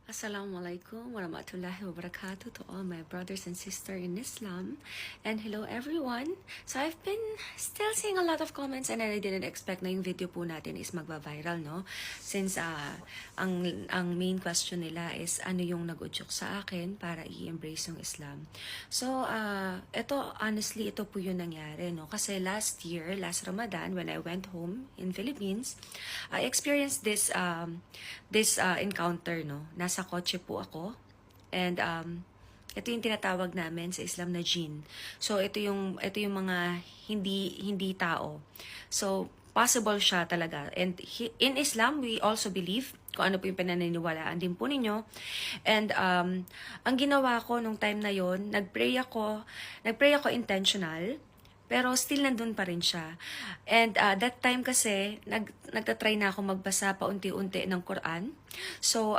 Assalamualaikum warahmatullahi wabarakatuh to all my brothers and sisters in Islam. And hello everyone. So I've been still seeing a lot of comments and I didn't expect na yung video po natin is magba-viral, no? Since ang main question nila is ano yung nag-udyok sa akin para i-embrace yung Islam. So honestly, ito po yung nangyari, no? Kasi last Ramadan, when I went home in Philippines, I experienced this encounter, no? Nasa kotse po ako and ito yung tinatawag namin sa Islam na jinn. So ito yung mga hindi tao. So possible siya talaga. And in Islam, we also believe kung ano po yung pananiniwalaan din po ninyo. And ang ginawa ko nung time na yon, nagpray ako intentional. Pero still nandun pa rin siya. And that time kasi, nagtatry na ako magbasa pa unti-unti ng Quran. So,